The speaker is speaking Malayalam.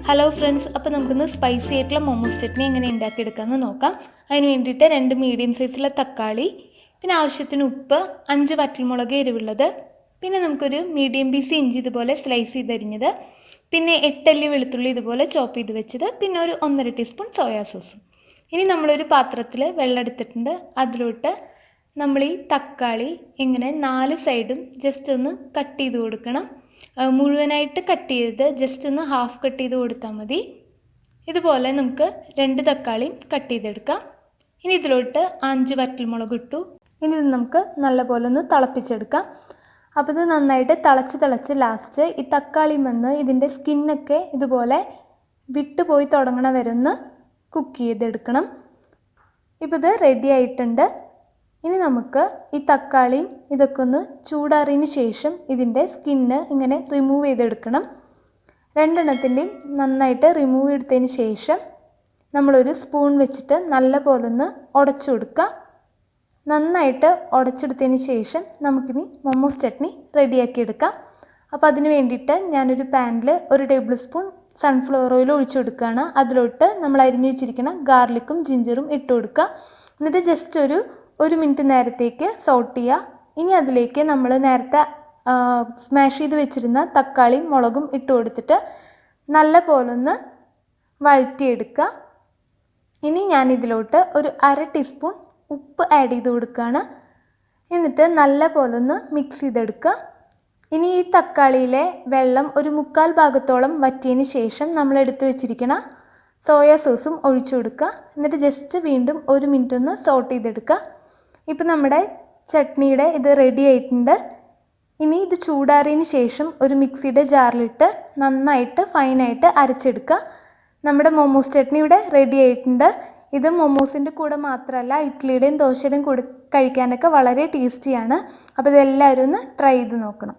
ഹലോ ഫ്രണ്ട്സ്, അപ്പോൾ നമുക്കൊന്ന് സ്പൈസി ആയിട്ടുള്ള മോമോസ് ചട്നി എങ്ങനെ ഉണ്ടാക്കിയെടുക്കാമെന്ന് നോക്കാം. അതിന് വേണ്ടിയിട്ട് 2 മീഡിയം സൈസിലെ തക്കാളി, പിന്നെ ആവശ്യത്തിന് ഉപ്പ്, 5 വറ്റൽമുളക് എരിവുള്ളത്, പിന്നെ നമുക്കൊരു മീഡിയം പീസ് ഇഞ്ചി ഇതുപോലെ സ്ലൈസ് ചെയ്തരിഞ്ഞത്, പിന്നെ 8 അല്ലി വെളുത്തുള്ളി ഇതുപോലെ ചോപ്പ് ചെയ്ത് വെച്ചത്, പിന്നെ ഒരു 1.5 ടീസ്പൂൺ സോയാ സോസും. ഇനി നമ്മളൊരു പാത്രത്തിൽ വെള്ളം എടുത്തിട്ടുണ്ട്. അതിലോട്ട് നമ്മൾ ഈ തക്കാളി ഇങ്ങനെ 4 സൈഡും ജസ്റ്റ് ഒന്ന് കട്ട് ചെയ്ത് കൊടുക്കണം. മുഴുവനായിട്ട് കട്ട് ചെയ്ത് ജസ്റ്റ് ഒന്ന് ഹാഫ് കട്ട് ചെയ്ത് കൊടുത്താൽ മതി. ഇതുപോലെ നമുക്ക് 2 തക്കാളിയും കട്ട് ചെയ്തെടുക്കാം. ഇനി ഇതിലോട്ട് 5 വറ്റൽമുളക് ഇട്ടു. ഇനി ഇത് നമുക്ക് നല്ലപോലെ ഒന്ന് തിളപ്പിച്ചെടുക്കാം. അപ്പോൾ ഇത് നന്നായിട്ട് തിളച്ച് ലാസ്റ്റ് ഈ തക്കാളി വന്ന് ഇതിൻ്റെ സ്കിന്നൊക്കെ ഇതുപോലെ വിട്ടുപോയി തുടങ്ങണ വരെ ഒന്ന് കുക്ക് ചെയ്തെടുക്കണം. ഇപ്പോൾ ഇത് റെഡി ആയിട്ടുണ്ട്. ഇനി നമുക്ക് ഈ തക്കാളിയും ഇതൊക്കെ ഒന്ന് ചൂടാറിയതിന് ശേഷം ഇതിൻ്റെ സ്കിന്ന് ഇങ്ങനെ റിമൂവ് ചെയ്തെടുക്കണം. 2 എണ്ണത്തിൻ്റെയും നന്നായിട്ട് റിമൂവ് എടുത്തതിന് ശേഷം നമ്മളൊരു സ്പൂൺ വെച്ചിട്ട് നല്ല പോലെ ഒന്ന് ഉടച്ചു കൊടുക്കുക. നന്നായിട്ട് ഉടച്ചെടുത്തതിന് ശേഷം നമുക്കിനി മോമോസ് ചട്നി റെഡിയാക്കി എടുക്കാം. അപ്പോൾ അതിന് വേണ്ടിയിട്ട് ഞാനൊരു പാനിൽ 1 ടേബിൾ സ്പൂൺ സൺഫ്ലവർ ഓയിൽ ഒഴിച്ചു കൊടുക്കുകയാണ്. അതിലോട്ട് നമ്മൾ അരിഞ്ഞു വെച്ചിരിക്കുന്ന ഗാർലിക്കും ജിഞ്ചറും ഇട്ട് കൊടുക്കുക. എന്നിട്ട് ജസ്റ്റ് ഒരു 1 മിനിറ്റ് നേരത്തേക്ക് സോട്ട് ചെയ്യുക. ഇനി അതിലേക്ക് നമ്മൾ നേരത്തെ സ്മാഷ് ചെയ്ത് വെച്ചിരുന്ന തക്കാളിയും മുളകും ഇട്ട് കൊടുത്തിട്ട് നല്ല പോലെ ഒന്ന് വഴറ്റിയെടുക്കുക. ഇനി ഞാനിതിലോട്ട് ഒരു 1/2 ടീസ്പൂൺ ഉപ്പ് ആഡ് ചെയ്ത് കൊടുക്കുകയാണ്. എന്നിട്ട് നല്ല പോലെ ഒന്ന് മിക്സ് ചെയ്തെടുക്കുക. ഇനി ഈ തക്കാളിയിലെ വെള്ളം ഒരു 1/4 ഭാഗത്തോളം വറ്റിയതിന് ശേഷം നമ്മൾ എടുത്ത് വെച്ചിരിക്കുന്ന സോയ സോസും ഒഴിച്ചു കൊടുക്കുക. എന്നിട്ട് ജസ്റ്റ് വീണ്ടും 1 മിനിറ്റ് ഒന്ന് സോട്ട് ചെയ്തെടുക്കുക. ഇപ്പോൾ നമ്മുടെ ചട്നിയുടെ ഇത് റെഡി ആയിട്ടുണ്ട്. ഇനി ഇത് ചൂടാറിയതിന് ശേഷം ഒരു മിക്സിയുടെ ജാറിലിട്ട് നന്നായിട്ട് ഫൈനായിട്ട് അരച്ചെടുക്കുക. നമ്മുടെ മോമോസ് ചട്നി ഇവിടെ റെഡി ആയിട്ടുണ്ട്. ഇത് മോമോസിൻ്റെ കൂടെ മാത്രമല്ല ഇഡ്ഡലിയുടെയും ദോശയുടെയും കൂടെ കഴിക്കാനൊക്കെ വളരെ ടേസ്റ്റിയാണ്. അപ്പോൾ ഇതെല്ലാവരും ഒന്ന് ട്രൈ ചെയ്ത് നോക്കണം.